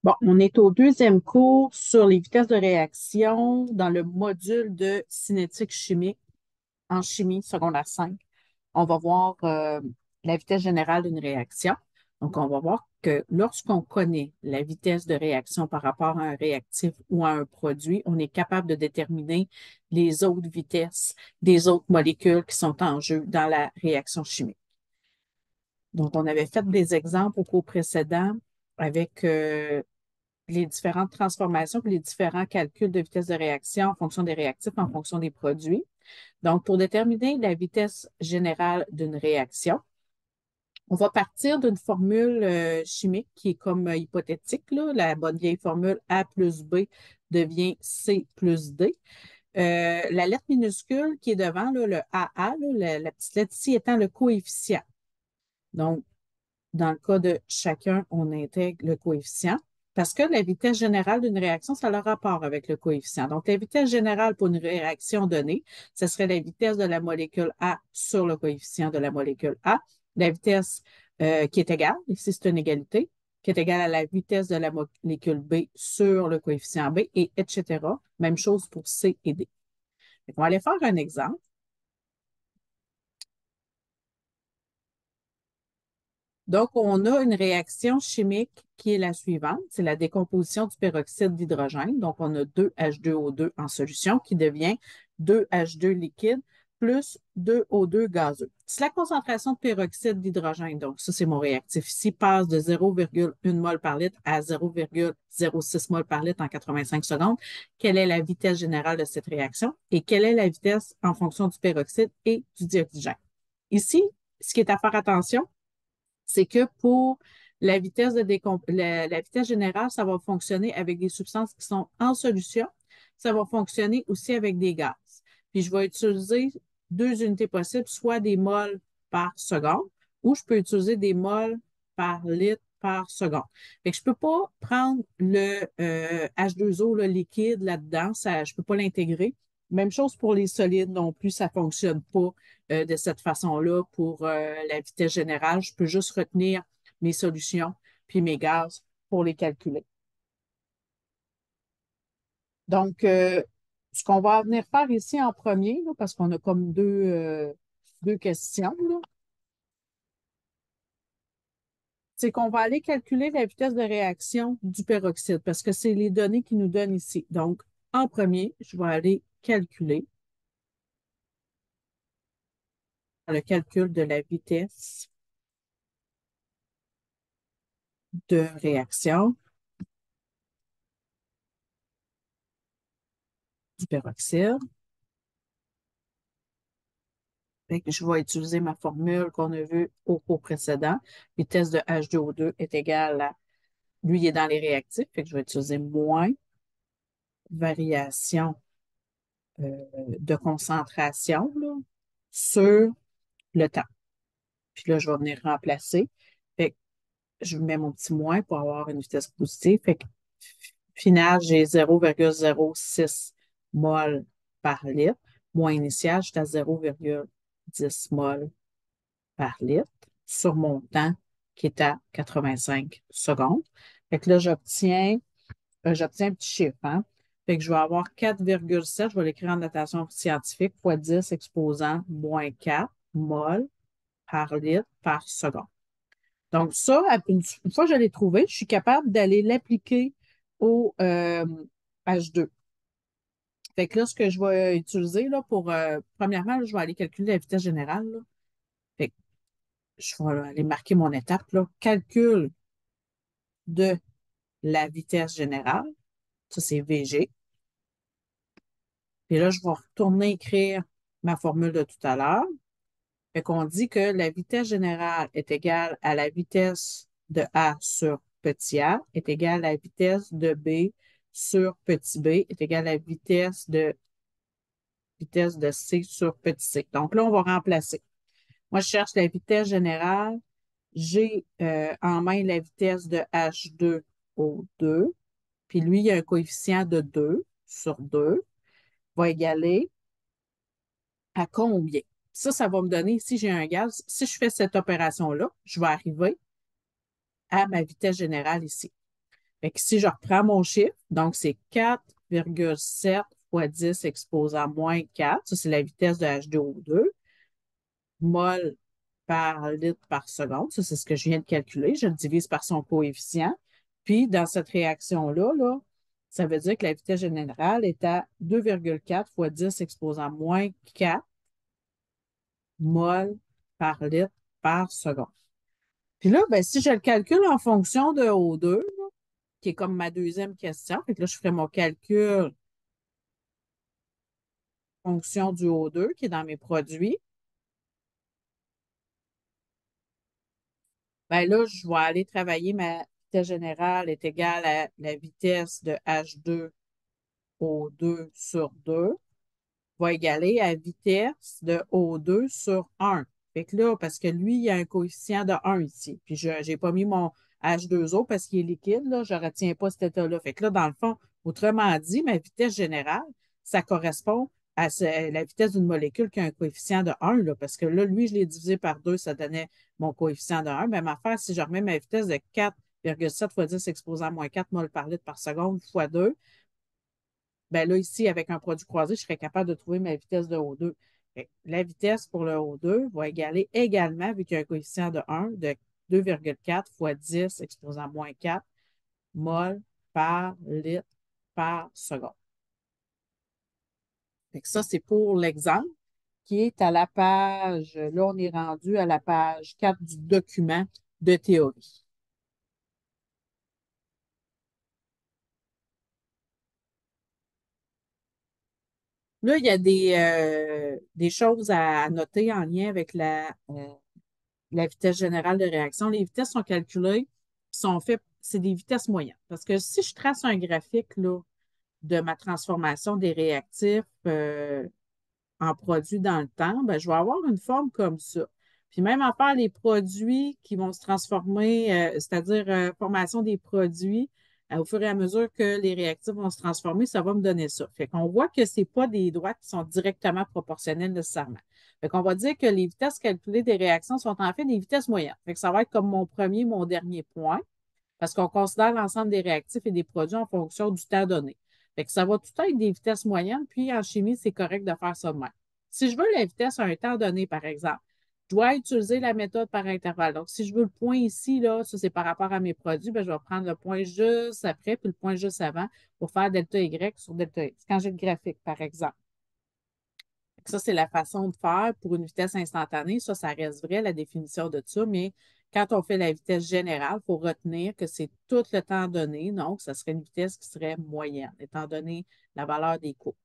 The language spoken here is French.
Bon, on est au deuxième cours sur les vitesses de réaction dans le module de cinétique chimique en chimie secondaire 5. On va voir la vitesse générale d'une réaction. Donc, on va voir que lorsqu'on connaît la vitesse de réaction par rapport à un réactif ou à un produit, on est capable de déterminer les autres vitesses des autres molécules qui sont en jeu dans la réaction chimique. Donc, on avait fait des exemples au cours précédent avec les différentes transformations puis les différents calculs de vitesse de réaction en fonction des réactifs, en fonction des produits. Donc, pour déterminer la vitesse générale d'une réaction, on va partir d'une formule chimique qui est comme hypothétique, là. La bonne vieille formule A plus B devient C plus D. La lettre minuscule qui est devant, là, le AA, là, la petite lettre ici étant le coefficient. Donc, dans le cas de chacun, on intègre le coefficient parce que la vitesse générale d'une réaction, ça a le rapport avec le coefficient. Donc, la vitesse générale pour une réaction donnée, ce serait la vitesse de la molécule A sur le coefficient de la molécule A, la vitesse qui est égale, ici c'est une égalité, qui est égale à la vitesse de la molécule B sur le coefficient B, et etc. Même chose pour C et D. On va aller faire un exemple. Donc, on a une réaction chimique qui est la suivante. C'est la décomposition du peroxyde d'hydrogène. Donc, on a 2H2O2 en solution qui devient 2H2 liquide plus 2O2 gazeux. Si la concentration de peroxyde d'hydrogène, donc ça c'est mon réactif ici, passe de 0,1 mol par litre à 0,06 mol par litre en 85 secondes, quelle est la vitesse générale de cette réaction et quelle est la vitesse en fonction du peroxyde et du dioxygène? Ici, ce qui est à faire attention, c'est que pour la vitesse la vitesse générale, ça va fonctionner avec des substances qui sont en solution. Ça va fonctionner aussi avec des gaz. Puis je vais utiliser deux unités possibles, soit des moles par seconde, ou je peux utiliser des moles par litre par seconde. Fait que je ne peux pas prendre le H2O, le liquide là-dedans, ça, je ne peux pas l'intégrer. Même chose pour les solides non plus, ça ne fonctionne pas de cette façon-là pour la vitesse générale. Je peux juste retenir mes solutions puis mes gaz pour les calculer. Donc, ce qu'on va venir faire ici en premier, là, parce qu'on a comme deux questions, là, c'est qu'on va aller calculer la vitesse de réaction du peroxyde parce que c'est les données qui nous donnent ici. Donc, en premier, je vais aller calculer le calcul de la vitesse de réaction du peroxyde. Fait que je vais utiliser ma formule qu'on a vue au cours précédent. Vitesse de H2O2 est égale à, lui, il est dans les réactifs, fait que je vais utiliser moins variation de concentration là, sur le temps. Puis là, je vais venir remplacer. Fait que je mets mon petit moins pour avoir une vitesse positive. Fait que final, j'ai 0,06 mol par litre. Moins initial, j'étais à 0,10 mol par litre sur mon temps qui est à 85 secondes. Fait que là, j'obtiens un petit chiffre, hein? Fait que je vais avoir 4,7, je vais l'écrire en notation scientifique, fois 10 exposant moins 4 mol par litre par seconde. Donc, ça, une fois que je l'ai trouvé, je suis capable d'aller l'appliquer au H2. Fait que là, ce que je vais utiliser là, pour, premièrement, là, je vais aller calculer la vitesse générale. Là. Fait que je vais aller marquer mon étape, là. Calcul de la vitesse générale. Ça, c'est VG. Puis là, je vais retourner écrire ma formule de tout à l'heure. Fait qu'on dit que la vitesse générale est égale à la vitesse de A sur petit a est égale à la vitesse de B sur petit b est égale à la vitesse de C sur petit c. Donc là, on va remplacer. Moi, je cherche la vitesse générale. J'ai en main la vitesse de H2O2. Puis lui, il y a un coefficient de 2 sur 2 va égaler à combien? Ça va me donner, si j'ai un gaz, si je fais cette opération-là, je vais arriver à ma vitesse générale ici. Fait que si je reprends mon chiffre, donc c'est 4,7 fois 10 exposé à moins 4. Ça, c'est la vitesse de H2O2, mol par litre par seconde. Ça, c'est ce que je viens de calculer. Je le divise par son coefficient. Puis, dans cette réaction-là, là, ça veut dire que la vitesse générale est à 2,4 fois 10 exposé à moins 4 mol par litre par seconde. Puis là, ben, si je le calcule en fonction de O2, qui est comme ma deuxième question, fait que là, je ferai mon calcul en fonction du O2 qui est dans mes produits. Ben là, je vais aller travailler ma vitesse générale est égale à la vitesse de H2O2 sur 2 va égaler à vitesse de O2 sur 1. Fait que là, parce que lui, il y a un coefficient de 1 ici. Puis je n'ai pas mis mon H2O parce qu'il est liquide, là, je ne retiens pas cet état-là. Fait que là, dans le fond, autrement dit, ma vitesse générale, ça correspond à la vitesse d'une molécule qui a un coefficient de 1, là, parce que là, lui, je l'ai divisé par 2, ça donnait mon coefficient de 1. Même affaire, si je remets ma vitesse de 4,7 fois 10 exposé à moins 4 mol par litre par seconde fois 2, ben là, ici, avec un produit croisé, je serais capable de trouver ma vitesse de O2. Fait que la vitesse pour le O2 va égaler également, vu qu'il y a un coefficient de 1, de 2,4 fois 10 exposé à moins 4 mol par litre par seconde. Fait que ça, c'est pour l'exemple qui est à la page, là, on est rendu à la page 4 du document de théorie. Là, il y a des choses à noter en lien avec la vitesse générale de réaction. Les vitesses sont calculées, sont faites, c'est des vitesses moyennes. Parce que si je trace un graphique là, de ma transformation des réactifs en produits dans le temps, ben, je vais avoir une forme comme ça. Puis même à part les produits qui vont se transformer, c'est-à-dire formation des produits, au fur et à mesure que les réactifs vont se transformer, ça va me donner ça. Fait qu'on voit que ce n'est pas des droites qui sont directement proportionnelles nécessairement. Fait qu'on va dire que les vitesses calculées des réactions sont en fait des vitesses moyennes. Fait que ça va être comme mon premier, mon dernier point parce qu'on considère l'ensemble des réactifs et des produits en fonction du temps donné. Fait que ça va tout être des vitesses moyennes, puis en chimie, c'est correct de faire ça de même. Si je veux la vitesse à un temps donné, par exemple, je dois utiliser la méthode par intervalle. Donc, si je veux le point ici, là, ça c'est par rapport à mes produits, ben, je vais prendre le point juste après, puis le point juste avant pour faire delta Y sur delta X. Quand j'ai le graphique, par exemple. Ça, c'est la façon de faire pour une vitesse instantanée. Ça reste vrai, la définition de ça, mais quand on fait la vitesse générale, il faut retenir que c'est tout le temps donné. Donc, ça serait une vitesse qui serait moyenne, étant donné la valeur des courbes.